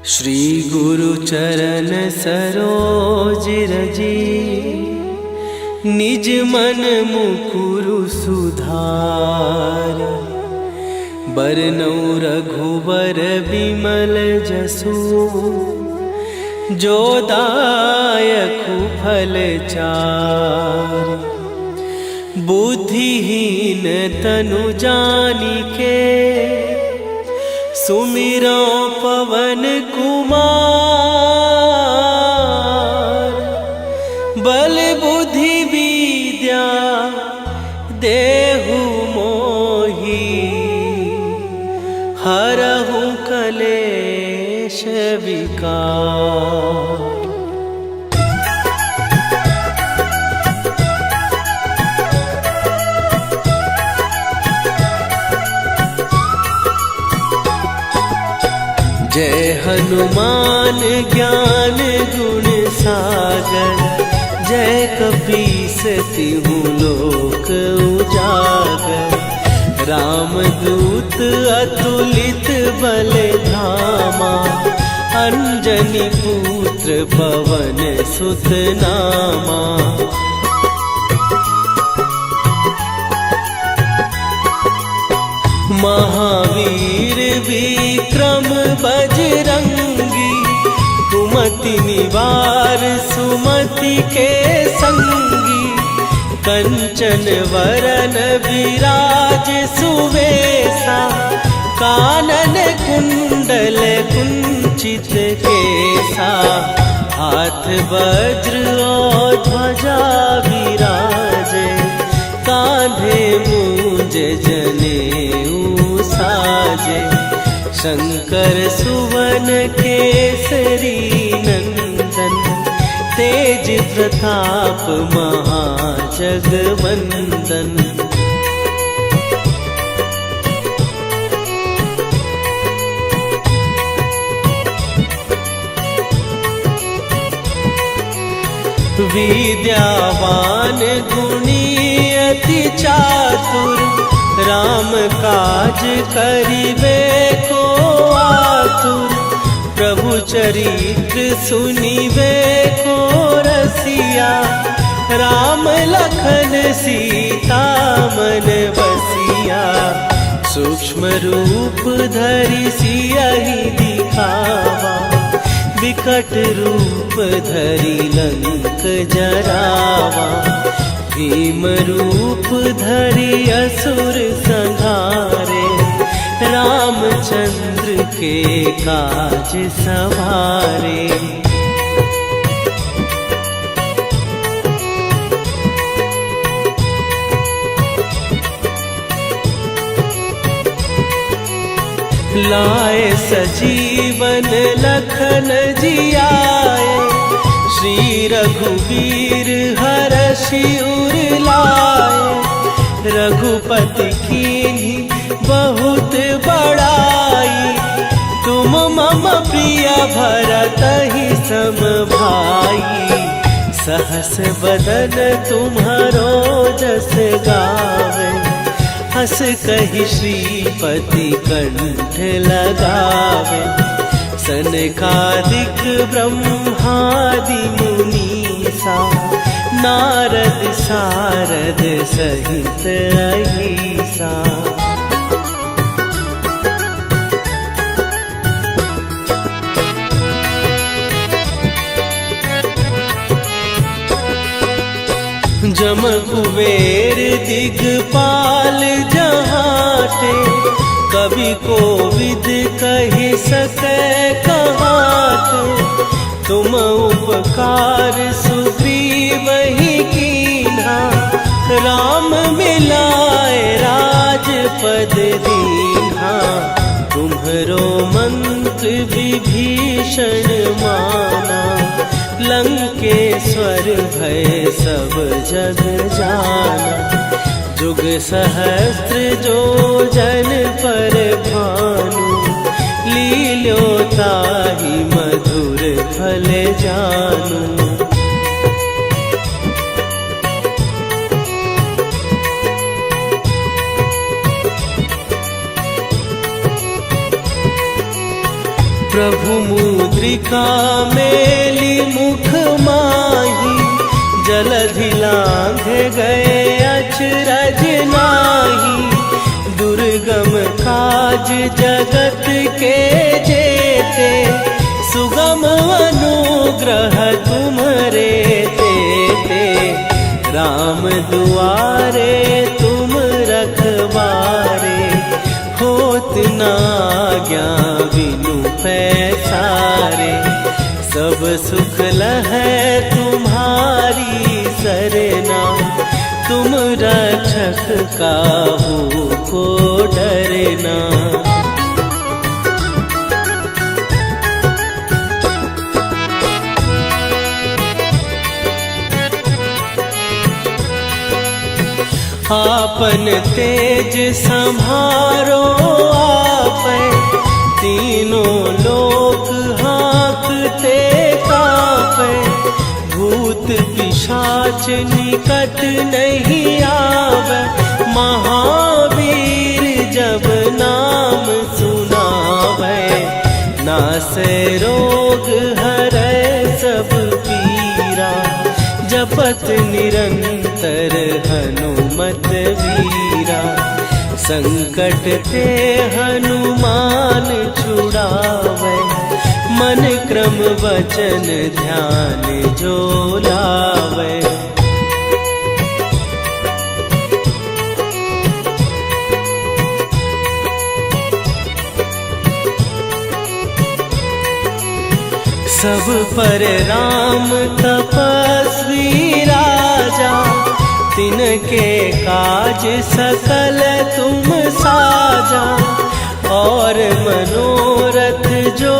श्री गुरु चरण सरोज रजी, निज मन मुकुरु सुधार। बरनउँ रघुबर बिमल जसु, जो दायकु फल चार। बुद्धिहीन तनु जानिके, सुमिरो पवन कुमार। बल बुद्धि विद्या देहु मोहि, हरहु कलेश विकार। जय हनुमान ज्ञान गुण सागर, जय कपीस तिहु लोक उजागर। रामदूत अतुलित बल धामा, अंजनी पुत्र पवन सुत नामा। महावीर विक्रम बजरंगी, कुमति निवार सुमति के संगी। कंचन वरन विराज सुवेशा, कानन कुंडल कुंचित केसा। हाथ वज्र और ध्वजा विराजे, कांधे मूंज जनेऊ साजे। शंकर सुवन केसरी नंदन, तेज प्रताप महाजगवंदन। विद्यावान गुणी अति चातुर, राम काज करिबे को आतुर। प्रभु चरित्र सुनिबे को रसिया, राम लखन सीता मन बसिया। सूक्ष्म रूप धरि सियहि दिखावा, विकट रूप धरि लंक जरावा। भीम रूप धरि असुर संहारे, रामचंद्र के काज सवारे। लाए सजीवन लखन जियाए, श्री रघुवीर हरषि उर लाए। रघुपति कीन्ही बहुत बड़ाई, तुम मम प्रिय भरतहि सम भाई। सहस बदन तुम्हारो जस गावे, हस कहि श्रीपति कंठ लगावे। सनकादिक ब्रह्मादि मुनीसा, नारद सारद सहित अहिसा। जम कुबेर दिगपाल जहांटे, कवि कोविद कहि सकै कहाते। तुम उपकार सुग्रीवहि कीन्हा, राम मिलाए राजपद दीन्हा। तुम्हरो मंत्र विभीषण माना, लंकेश्वर भय सब जग जाना। जुग सहस्त्र जो जन पर भानु, लील्यो ताहि मधुर फल जानू। प्रभु मुद्रिका मेली मुख माही, जलधि लांघे गए अचरज नाही। दुर्गम काज जगत के जेते, सुगम अनुग्रह तुम्हारे तेते। राम दुआरे तुम रखवारे, होत न आज्ञा बिनु पैसारे। सब सुख लहै तुम्हारी सरना, तुम रक्षक काहू को डरना। आपन तेज संभारो आपै, तीनों लोक हाँकते कापै। भूत पिशाच निकट नहीं आवे, महावीर जब नाम सुनावे। नासै रोग हरै सब पीरा, जपत निरंतर हनुमत वीरा। संकट ते हनुमान छुड़ावे, मन क्रम वचन ध्यान जो लावे। सब पर राम तपस्वी राजा, तिनके काज सकल तुम साजा। और मनोरथ जो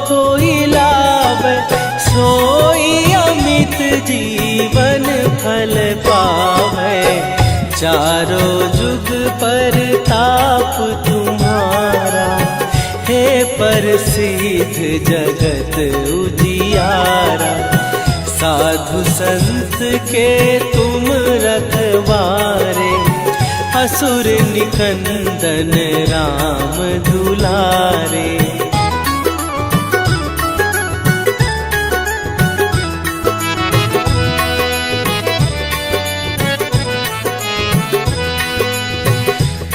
कोई लावे, सोई अमित जीवन फल पावे। चारों जुग पर ताप तुम्हारा, हे प्रसिद्ध जगत उजियारा। साधु संत के तुम रखवारे, असुर निकंदन राम दुलारे।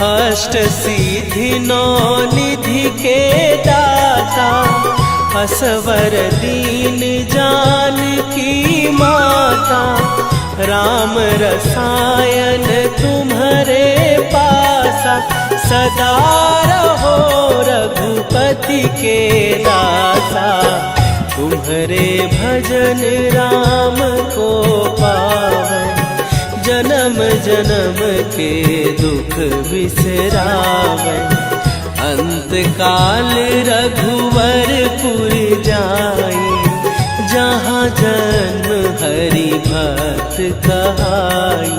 अष्ट सिद्धि नौ निधि के दाता, असवर दीन जानकी माता। राम रसायन तुम्हारे पासा, सदा रहो रघुपति के दासा। तुम्हारे भजन राम को पावे, जन्म जन्म के दुख बिसरावे। अंत काल रघुवरपुर जाई, जहाँ जन्म हरि भक्त कहाई।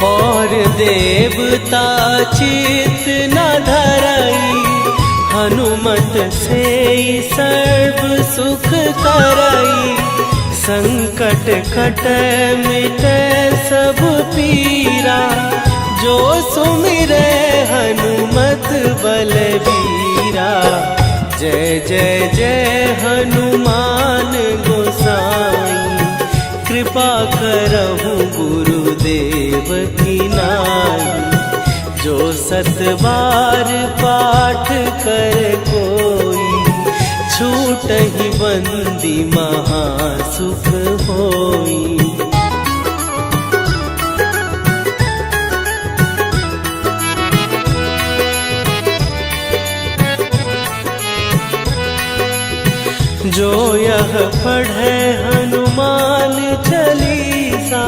और देवता चित न धरई, हनुमत से सर्व सुख करई। संकट कट मिटे सब पीरा, जो सुमिरे हनुमत बलबीरा। जय जय जय हनुमान गोसाई, कृपा करहु गुरुदेव की नाई। जो सत बार पाठ कर कोई, छूटहि बंदी महासुख होई। जो यह पढ़े हनुमान चालीसा,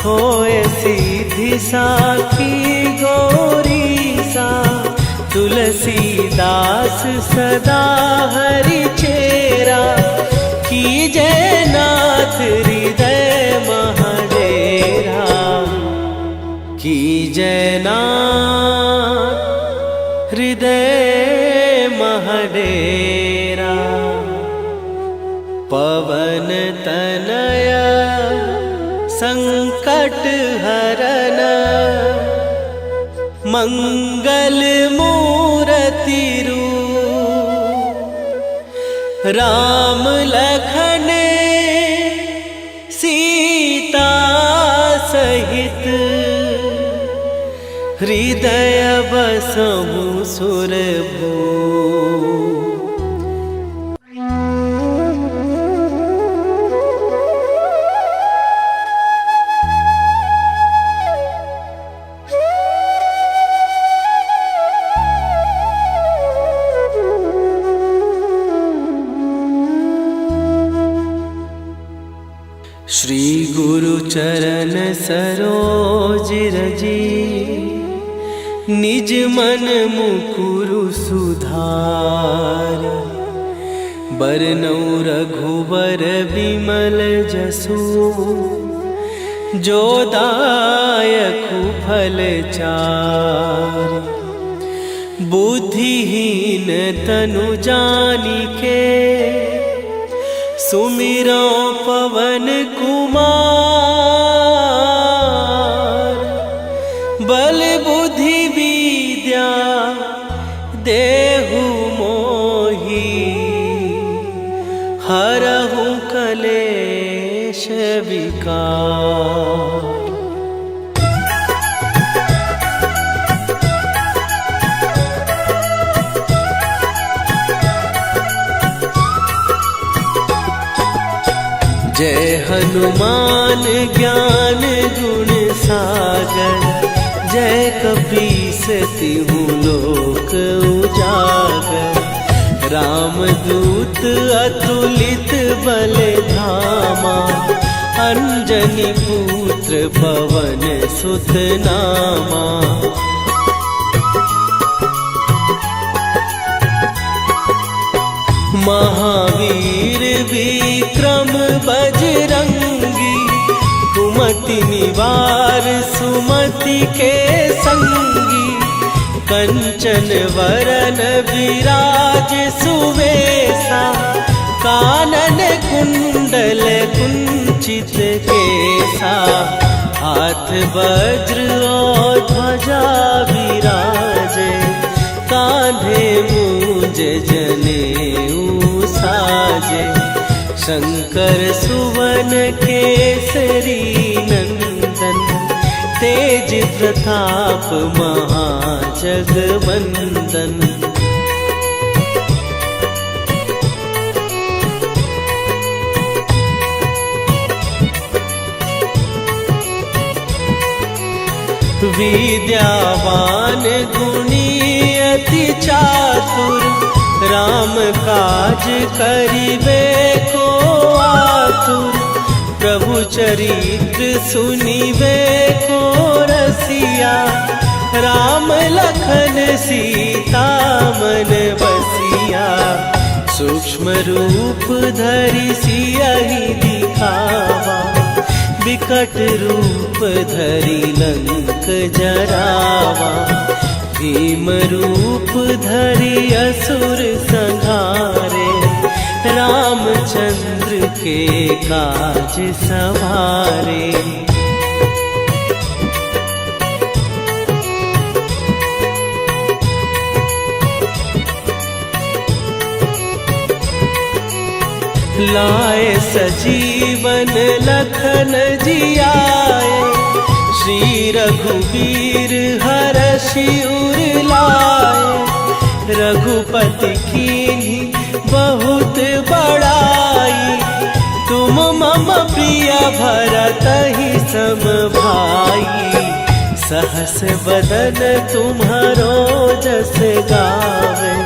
होए सीधी साखी गौरीसा। तुलसीदास सदा हरि चेरा, कीजय नाथ हृदय महडेरा। कीजय नाथ हृदय महडेरा। पवन तनय संकट हरन मंगल मूर्ति रूप राम लखन सीता सहित हृदय बसहु सुरभू। श्री गुरु चरण सरोज रजी निज मन मुकुरु सुधार। बरनउँ रघुबर बिमल जसु जो दायकु फल चार। बुद्धिहीन तनु जानिके सुमिरो पवन कुमार। बल बुद्धि विद्या देहु मोहि हरहु कलेश विकार। जय हनुमान ज्ञान गुण सागर। जय कपीस तिहु लोक उजागर। रामदूत अतुलित बल धामा। अंजनी पुत्र पवन सुत नामा। महावीर विक्रम बजरंगी। कुमति निवार सुमति के संगी। कंचन वरन विराज सुवेशा। कानन कुंडल कुंचित केसा। हाथ वज्र और ध्वजा विराजे। कांधे मूंज जनेऊ साजे। शंकर सुवन केसरी नंदन। तेज प्रताप महाजगवंदन। विद्यावान गुणी अति चातुर। राम काज करिबे को आतुर। प्रभु चरित्र सुनिबे को रसिया। राम लखन सीता मन बसिया। सूक्ष्म रूप धरि सियहि दिखावा। विकट रूप धरि लंक जरावा। भीम रूप धरि असुर संहारे। रामचंद्र के काज सवारे। लाए सजीवन लखन जियाए। श्री रघुवीर हरषि उर लाए। रघुपति कीन्ही बहुत बड़ाई। तुम मम प्रिय भरतहि सम भाई। सहस बदन तुम्हारो जस गावे।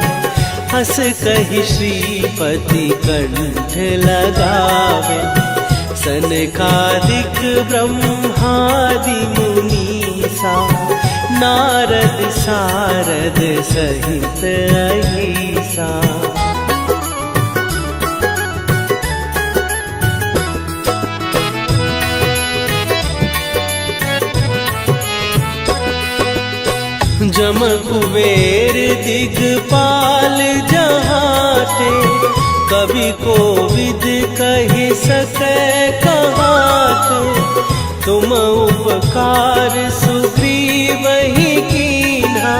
हस कहि श्रीपति कंठ लगावे। सनकादिक ब्रह्मादि मुनीसा। नारद सारद सहित अहिसा। जम कुबेर दिगपाल जहाँ बाटे, कवि कोविद कहि सकै कहाते। तुम उपकार सुग्रीव ही कीन्हा,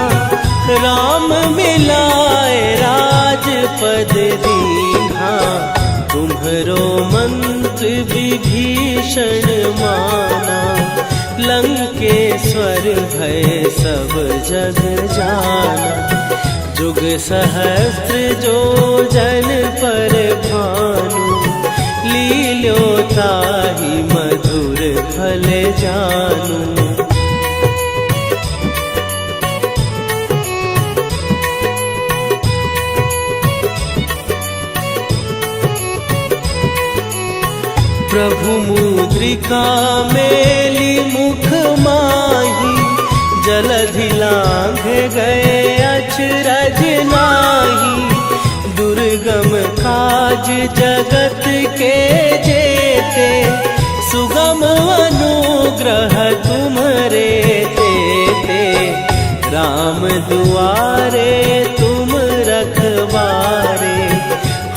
राम मिलाए राजपद दीन्हा। तुम्हरो मंत्र विभीषण माना, लंकेश्वर भय सब जग जाना। जुग सहस्त्र जो जन पर भानु, लील्यो ताहि मधुर फल जानू। प्रभु मुद्रिका मेली मुख माही, जलधि लांघ गए अचरज नाही। दुर्गम काज जगत के जेते, सुगम अनुग्रह तुम्हरे तेते। राम दुआरे तुम रखवारे,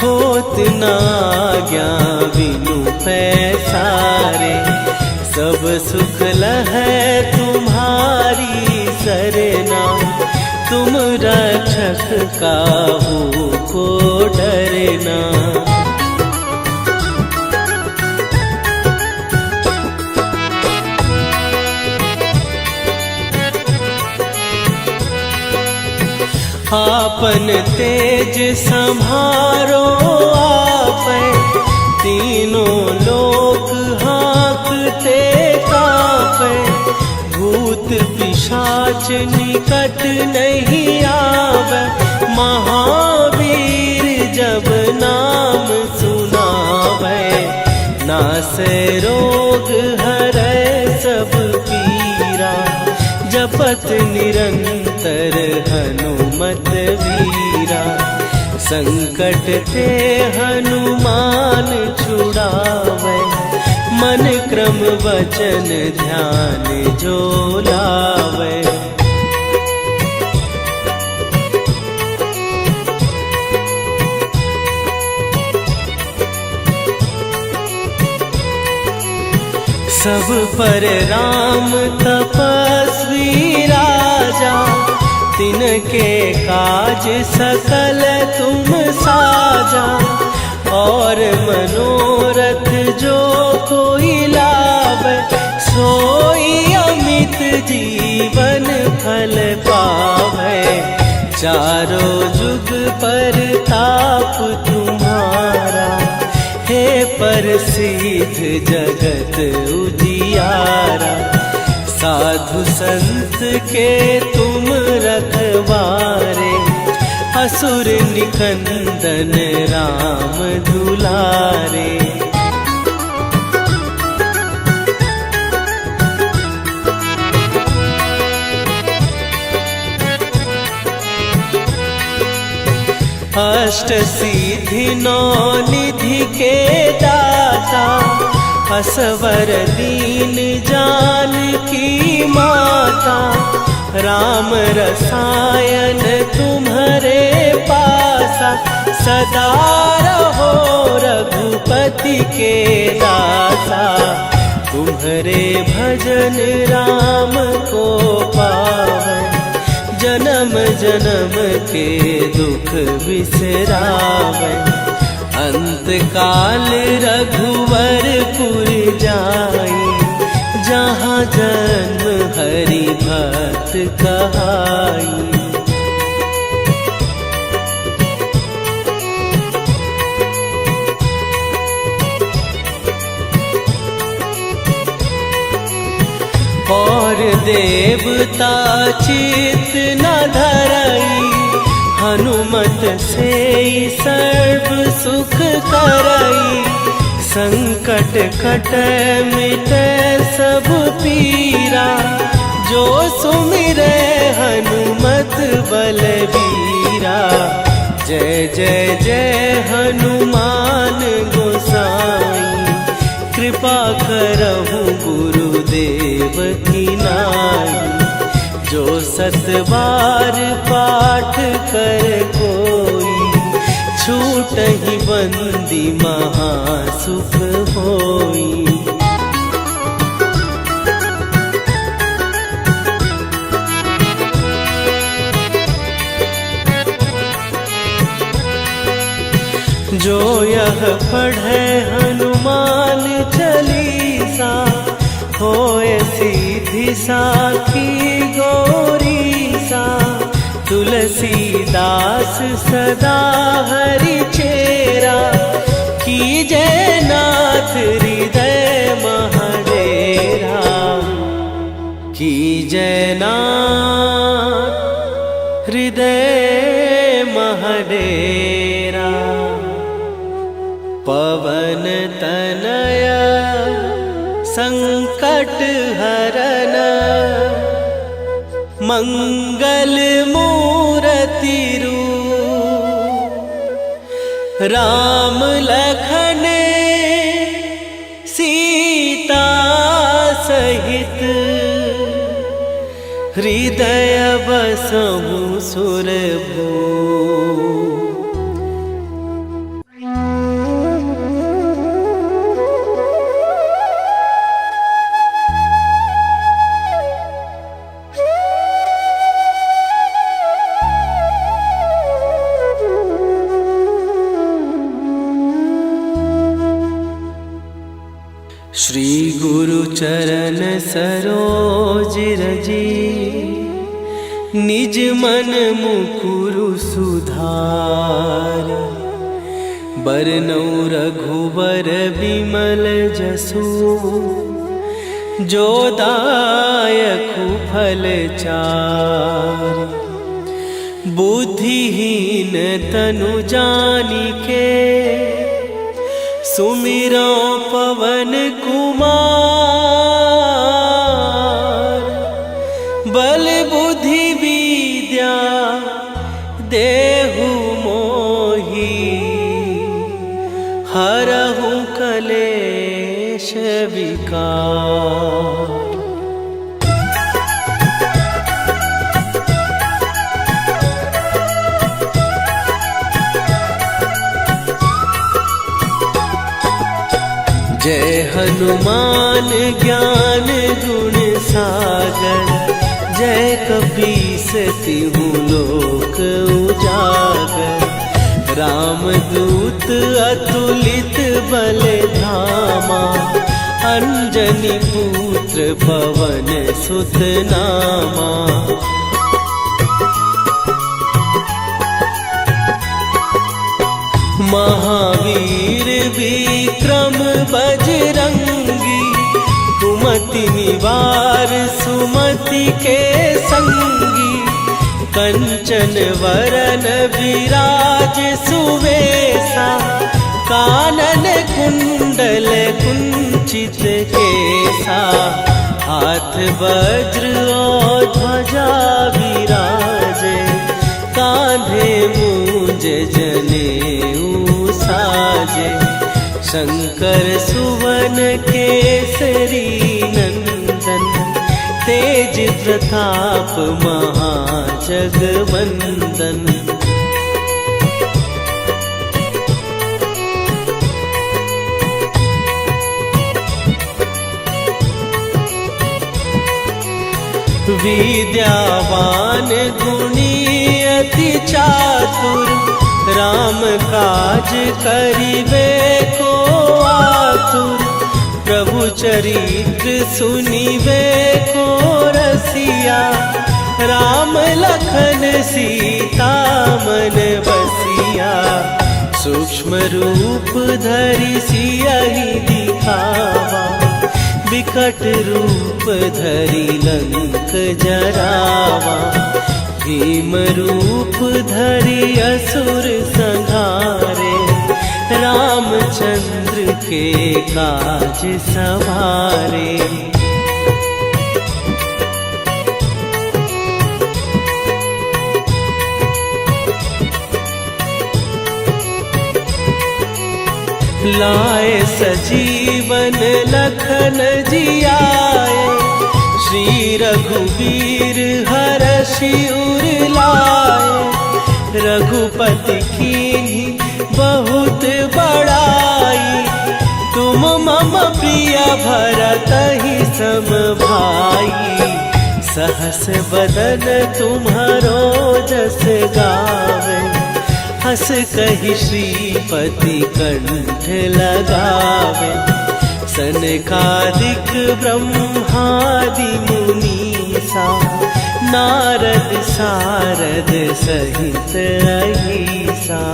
होत न आज्ञा बिनु पैसारे। सब सुख लहै तुम्हारी सरना, तुम रक्षक काहू को डरना। आपन तेज संभारो आपै, तीनों लोक हाँकते कापै। भूत पिशाच निकट नहीं आवे, महावीर जब नाम सुनावे। नासै रोग हरै सब पीरा, जपत निरंतर हनुमत वीरा। संकट ते हनुमान छुड़ावे, मन क्रम वचन ध्यान जो लावे। सब पर राम तपस्वी राजा, तिनके काज सकल तुम साजा। और मनोरथ जो कोई लावे, सोई अमित जीवन फल पावे। चारों जुग पर ताप तुम्हारा, हे प्रसिद्ध जगत उजियारा। साधु संत के तुम रखवारे, असुर निकंदन राम दुलारे। अष्ट सिद्धि नौ निधि के दाता, असवर दीन जानकी माता। राम रसायन तुम्हारे पासा, सदा रहो रघुपति के दासा। तुम्हारे भजन राम को पावै, जन्म जन्म के दुख बिसरावै। अंत काल रघुवरपुर जाई, जहाँ जन्म हरि भक्त कहाई। और देवता चित न धरई, हनुमत से सर्व सुख करई। संकट कटै मिटै सब पीरा, जो सुमिरै हनुमत बलबीरा। जय जय जय हनुमान गोसाई, कृपा करहु गुरुदेव की नाई। जो 7 बार पाठ कर कोई, छूटहि बंदी महासुख होई। जो यह पढ़े हनुमान चालीसा, होए सीधी साखी गौरी सा। तुलसीदास सदा हरि चेरा, कीजय नाथ हृदय महडेरा। कीजय नाथ हृदय महडेरा। पवन तनय संकट हरन, मंगल मूरति रूप। राम लखन सीता सहित, हृदय बसहु सुरभूप। श्री गुरु चरण सरोज रजी, निज मन मुकुरु सुधार। बरनौ रघुबर बिमल जसु, जो दायकु फल चार। बुद्धिहीन तनु जानिके, सुमिरो पवन कुमार। बल बुद्धि विद्या देहु मोहि, हरहु कलेश विकार। जय हनुमान ज्ञान गुण सागर, जय कपीस तिहु लोक उजागर। रामदूत अतुलित बल धामा, अंजनी पुत्र पवन सुत नामा। महावीर विक्रम बजरंगी, कुमति निवार सुमति के संगी। कंचन वरन विराज सुवेशा, कानन कुंडल कुंचित केसा। हाथ वज्र और ध्वजा विराजे, कांधे मूंज जनेऊ साजे। शंकर सुवन केसरी नंदन, तेज प्रताप महाजगवंदन। विद्यावान गुणी अति चातुर, राम काज करिबे को आतुर। प्रभु चरित्र सुनिबे को रसिया, राम लखन सीता मन बसिया। सूक्ष्म रूप धरि सियहि दिखावा, विकट रूप धरि लंक जरावा। भीम रूप धरि असुर संहारे, रामचंद्र के काज सवारे। लाए सजीवन लखन जियाए, श्री रघुवीर हरषि उर लाए। रघुपति कीन्ही बहुत बड़ाई। तुम मम प्रिय भरत ही सम भाई। सहस बदन तुम्हारो जस गावे। हस कहि श्रीपति कंठ लगावे। सनकादिक ब्रह्मादि मुनीसा। नारद सारद सहित अहिसा।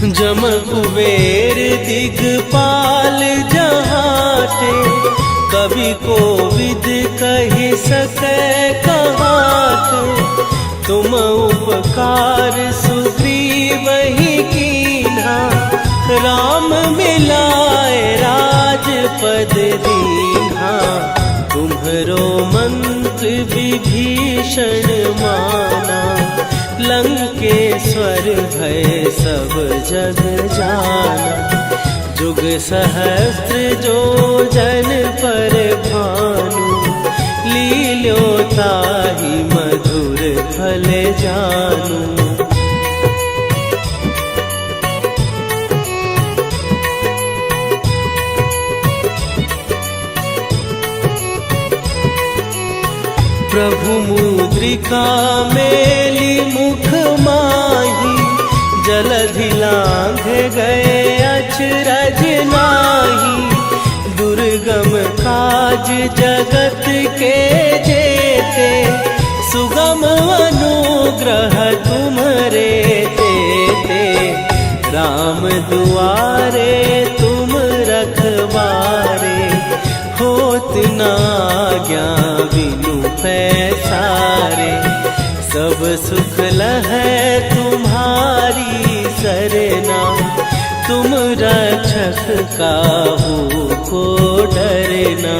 जम कुबेर दिगपाल जहाते। कवि कोविद कहि सकै कहाते। तुम उपकार सुग्रीव ही कीन्हा। राम मिलाए राजपद दीन्हा। तुम्हरो मंत्र विभीषण माना। लंकेश्वर भय सब जग जाना। जुग सहस्त्र जो जन पर भानु। लील्यो ताहि मधुर फल जानू। प्रभु मुद्रिका मेली मुख माही। जलधि लांघ गए अचरज नाही। दुर्गम काज जगत के जेते। सुगम अनुग्रह तुम्हरे तेते। राम दुआरे तुम रखवारे। होत न आज्ञा बिनु पैसारे। सब सुख लहै तुम्हारी सरना। तुम रक्षक काहू को डरना।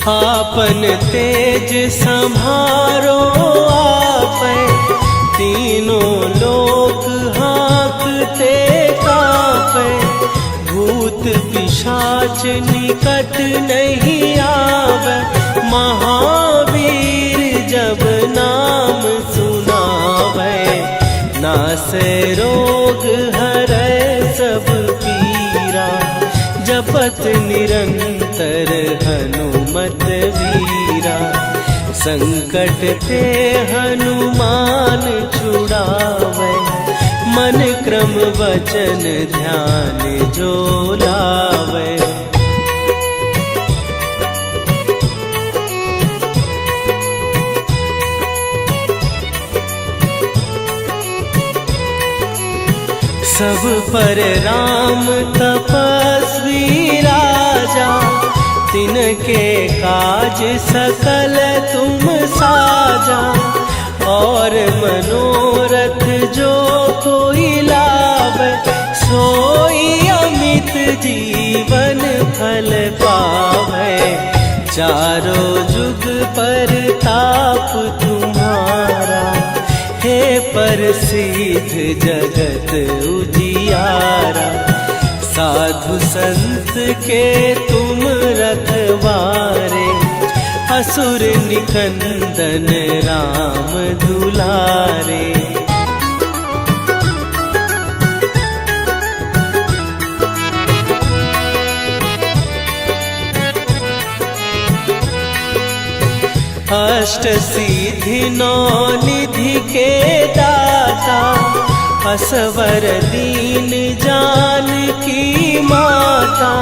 आपन तेज संभारो आपै। तीनों लोक हाँकते कांपै। भूत पिशाच निकट नहीं आवे। महावीर जब नाम सुनावे। नासै रोग हरै सब पीरा। जपत निरंतर हनुमत वीरा। संकट ते हनुमान छुड़ावे। मन क्रम वचन ध्यान जो लावे। सब पर राम तपस्वी राजा। तिनके काज सकल तुम साजा। और मनोरथ जो कोई लावे। सोई अमित जीवन फल पावे। चारों जुग पर ताप तुम्हारा। हे प्रसिद्ध जगत उजियारा। साधु संत के तुम रखवारे। असुर निकंदन राम दुलारे। अष्ट सिद्धि नौ निधि के दाता। असवर दीन जानकी माता।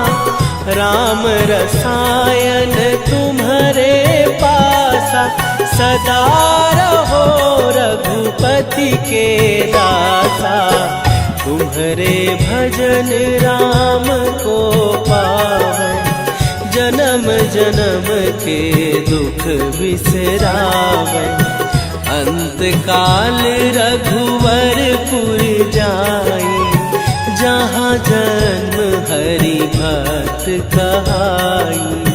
राम रसायन तुम्हारे पासा। सदा रहो रघुपति के दासा। तुम्हारे भजन राम को पावे। जन्म जन्म के दुख बिसरावे। अंत काल रघुवरपुर जाई। जहाँ जन्म हरि भक्त कहाई।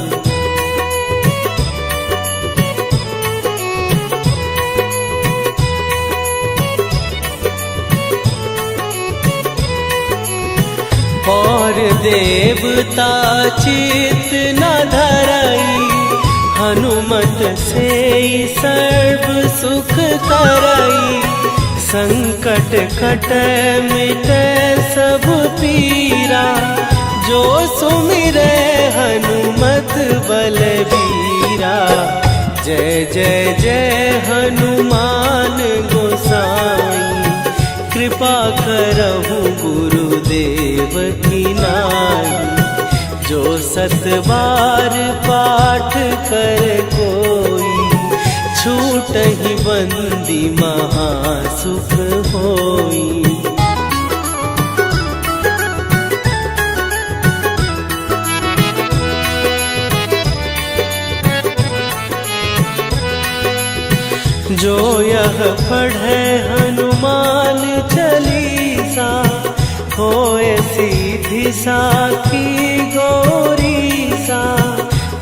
और देवता चित न धरई, हनुमत से सर्व सुख करई। संकट कटे मिटे सब पीरा, जो सुमिरे हनुमत बलबीरा। जय जय जय हनुमान गोसाई, कृपा करहु गुरुदेव की नाई। जो 7 बार पाठ कर कोई, छूटहि बंदी महासुख होई। जो यह पढ़े हनुमान चालीसा, होए सीधी साखी गौरीसा।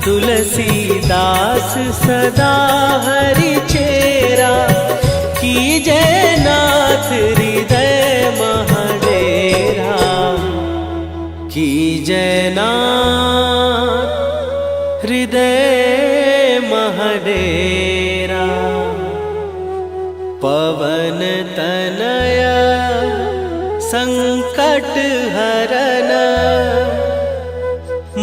तुलसीदास सदा हरि चेरा, कीजय नाथ हृदय महडेरा। कीजय नाथ हृदय महडेरा। पवन तनय संकट हरन,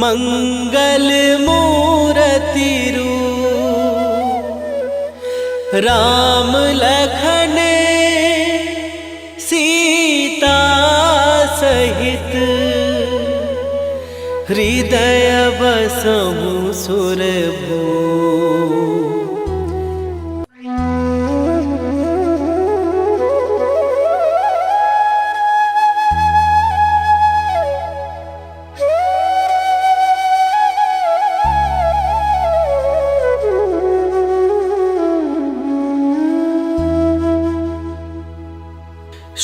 मंगल मूरति रूप। राम लखन सीता सहित, हृदय बसहु सुरभूप।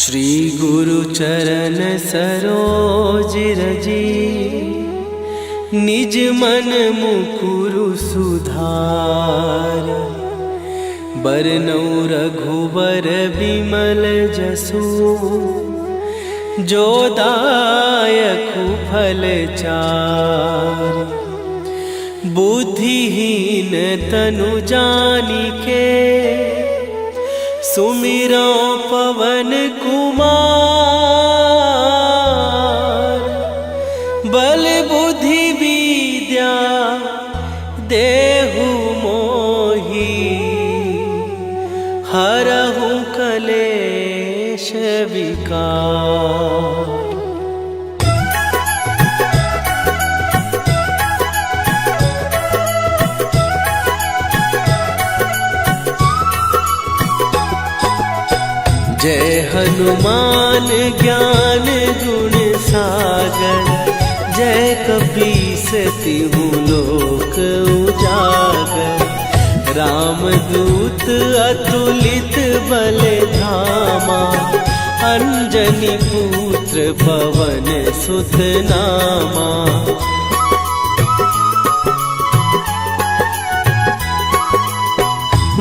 श्री गुरु चरण सरोज रजी, निज मन मुकुरु सुधार। बरनौ रघुबर बिमल जसु, जो दायकु फल चार। बुद्धिहीन तनु जानिके, सुमिरो पवन कुमार। बल बुद्धि विद्या देहु मोहि, हरहु कलेश विकार। जय हनुमान ज्ञान गुण सागर, जय कपीस तिहु लोक उजागर। रामदूत अतुलित बल धामा, अंजनी पुत्र पवन सुत नामा।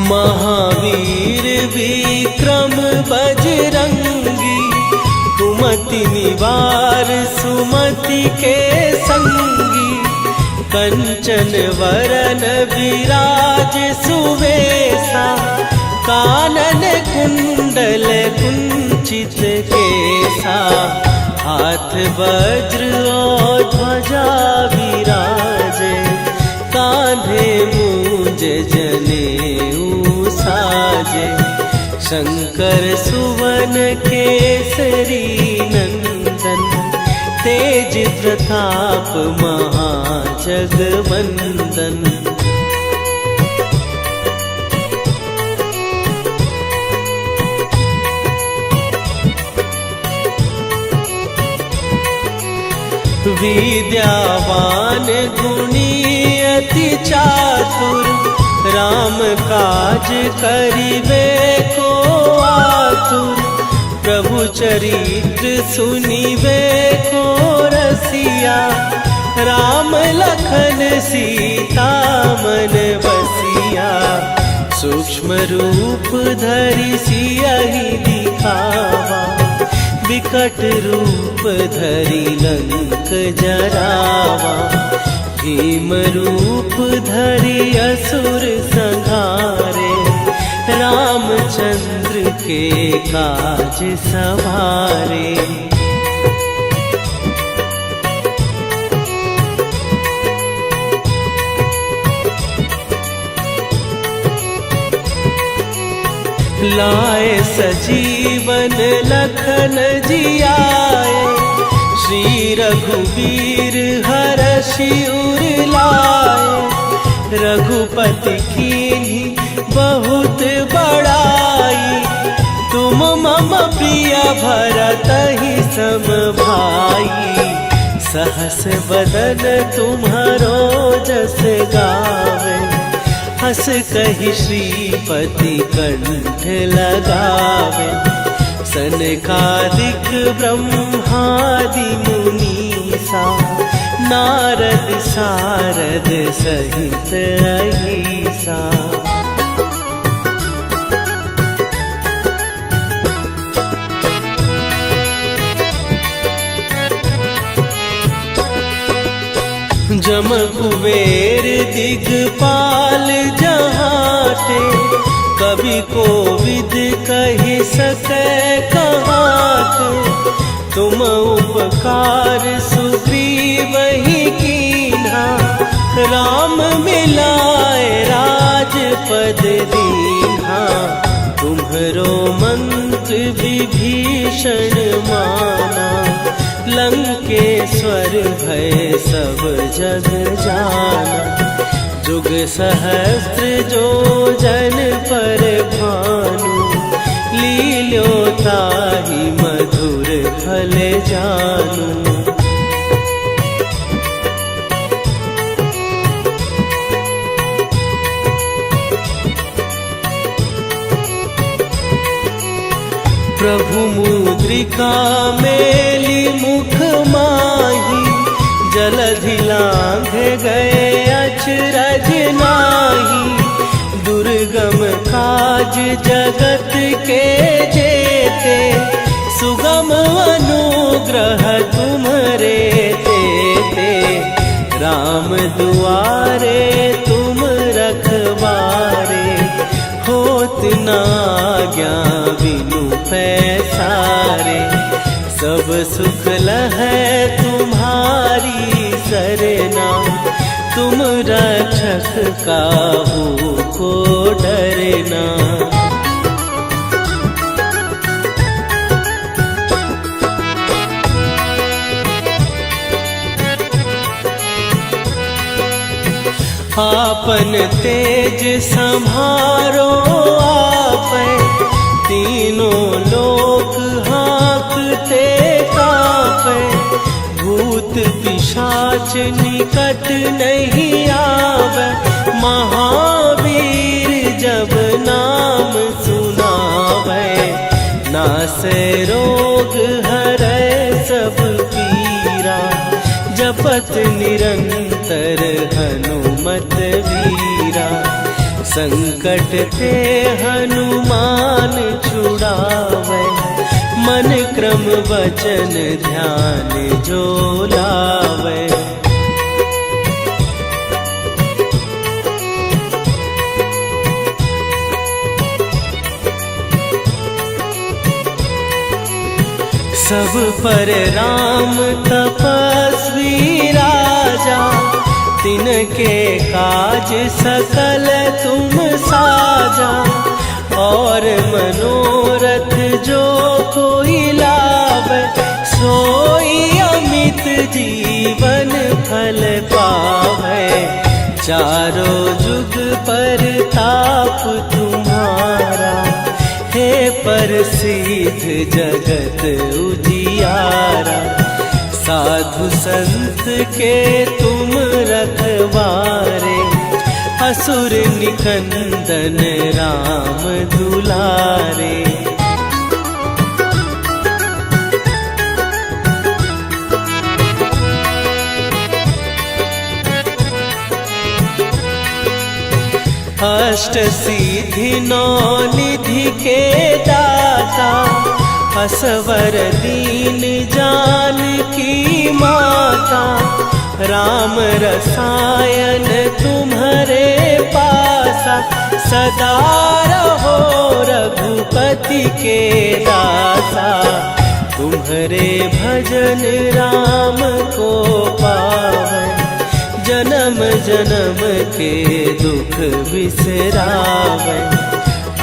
महावीर विक्रम बजरंगी, कुमति निवार सुमति के संगी। कंचन वरन विराज सुवेशा, कानन कुंडल कुंचित केसा। हाथ वज्र और ध्वजा विराजे, कांधे मूंज जनेऊ साजे। शंकर सुवन केसरी नंदन, तेज प्रताप महाजगवंदन। विद्यावान गुणी अति चातुर, राम काज करिबे को आतुर। प्रभु चरित्र सुनिबे को रसिया, राम लखन सीता मन बसिया। सूक्ष्म रूप धरि सियहि दिखावा, विकट रूप धरि लंक जरावा, भीम रूप धरि असुर संहारे, रामचंद्र के काज सवारे। लाए सजीवन लखन जियाए, श्री रघुवीर हरषि उर लाए। रघुपति कीन्ही बहुत बड़ाई, तुम मम प्रिय भरतहि सम भाई। सहस बदन तुम्हारो जस गावे, हस कहि श्रीपति कंठ लगावे। सनकादिक ब्रह्मादि मुनीसा, नारद सारद सहित अहिसा। जम कुबेर दिगपाल जहाते, कवि कोविद कहि सकै कहाते। तुम उपकार सुग्रीवहि कीन्हा, राम मिलाए राजपद दीन्हा। तुम्हरो मंत्र विभीषण माना, लंकेश्वर भय सब जग जाना। जुग सहस्त्र जो जन पर भानु, लील्यो ताहि मधुर फल जानू। प्रभु मुद्रिका मेली मुख माही, जलधि लांघ गए अचरज नाही। दुर्गम काज जगत के जेते, सुगम अनुग्रह तुम्हरे तेते। राम दुआरे तुम रखवारे, होत न आज्ञा बिनु पैसारे। सब सुख लहै तुम्हारी सरना, तुम रक्षक काहू को डरना। आपन तेज संभारो आपै, तीनों लोक हाँकते कांपै। भूत पिशाच निकट नहीं आवे, महावीर जब नाम सुनावे। नासै रोग हरै सब पीरा, जपत निरंतर हनुमत वीरा। संकट ते हनुमान छुड़ावे, मन क्रम वचन ध्यान जो लावे। सब पर राम तपस्वी राजा, तिनके काज सकल तुम साजा। और मनोरथ जो कोई लावे, सोई अमित जीवन फल पावे। चारों जुग पर ताप तुम्हारा, हे प्रसिद्ध जगत उजियारा। साधु संत के तुम रखवारे, असुर निकंदन राम दुलारे। अष्ट सिद्धि नौ निधि के दाता, असवर दीन जानकी माता, राम रसायन तुम्हारे पासा। सदा रहो रघुपति के दासा, तुम्हारे भजन राम को पावै। जन्म जन्म के दुख बिसरावै,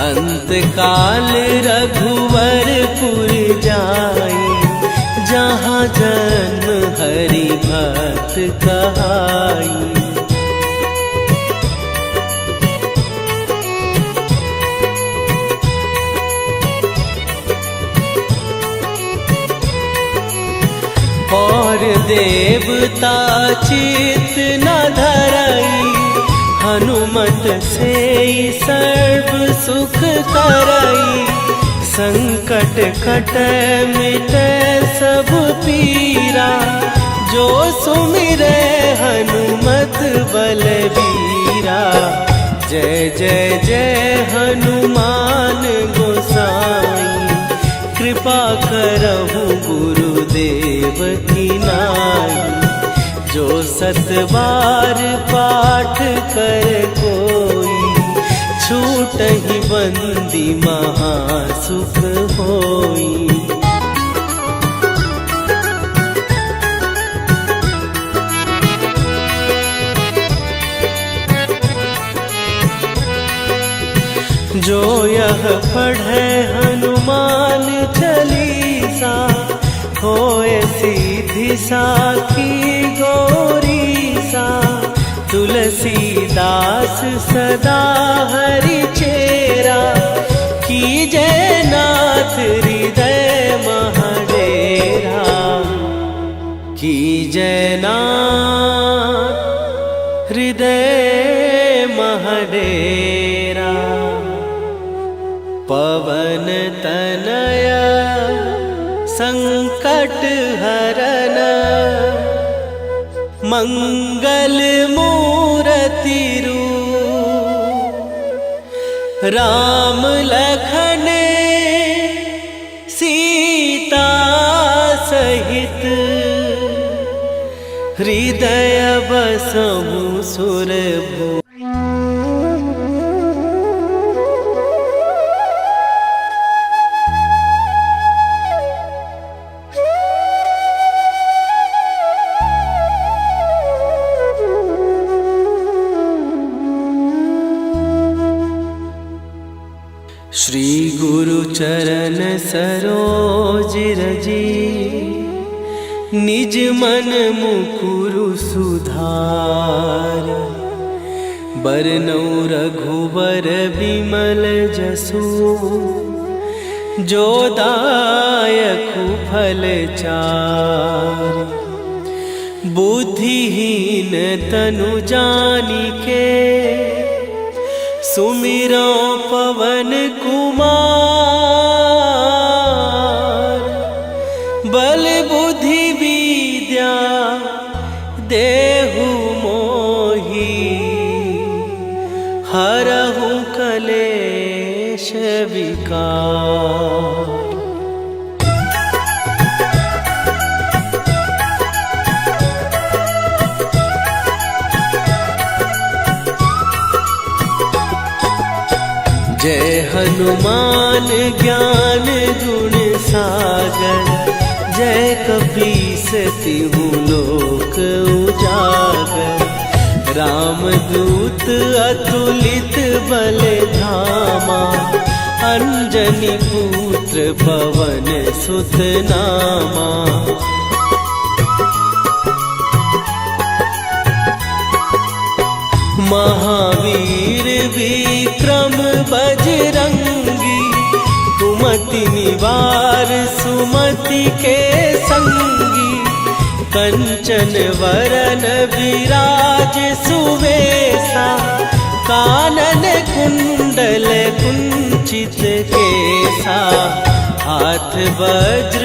अंत काल रघुवरपुर जाई। जहाँ जन्म हरि भक्त कहाई। और देवता चित न धरई, हनुमत से सर्व सुख करई। संकट कटै मिटै सब पीरा, जो सुमिरै हनुमत बलबीरा। जय जय जय हनुमान गोसाई, कृपा करहु गुरुदेव की नाई। जो सत बार पाठ कर कोई, छूटहि बंदी महासुख होई। जो यह पढ़े हनुमान चालीसा, होए सीधी साखी गौरीसा। तुलसीदास सदा हरि चेरा, कीजै नाथ हृदय महडेरा। कीजै नाथ हृदय महडेरा। पवन तनय संकट हरन, मंगल मूरति रूप। राम लखन सीता सहित, हृदय बसहु सुरभूप। श्री गुरु चरण सरोज रजी, निज मन मुकुरु सुधार। बरनौ रघुबर बिमल जसु, जो दायकु फल चार। बुद्धिहीन तनु जानिके, सुमिरो पवन कुमार। बल बुद्धि विद्या देहु मोहि, हरहु कलेश विकार। जय हनुमान ज्ञान गुण सागर, जय कपीस तिहु लोक उजागर। रामदूत अतुलित बल धामा, अंजनी पुत्र पवन सुत नामा। महावीर विक्रम बजरंगी, कुमति निवार सुमति के संगी। कंचन वरन विराज सुवेशा, कानन कुंडल कुंचित केसा। हाथ वज्र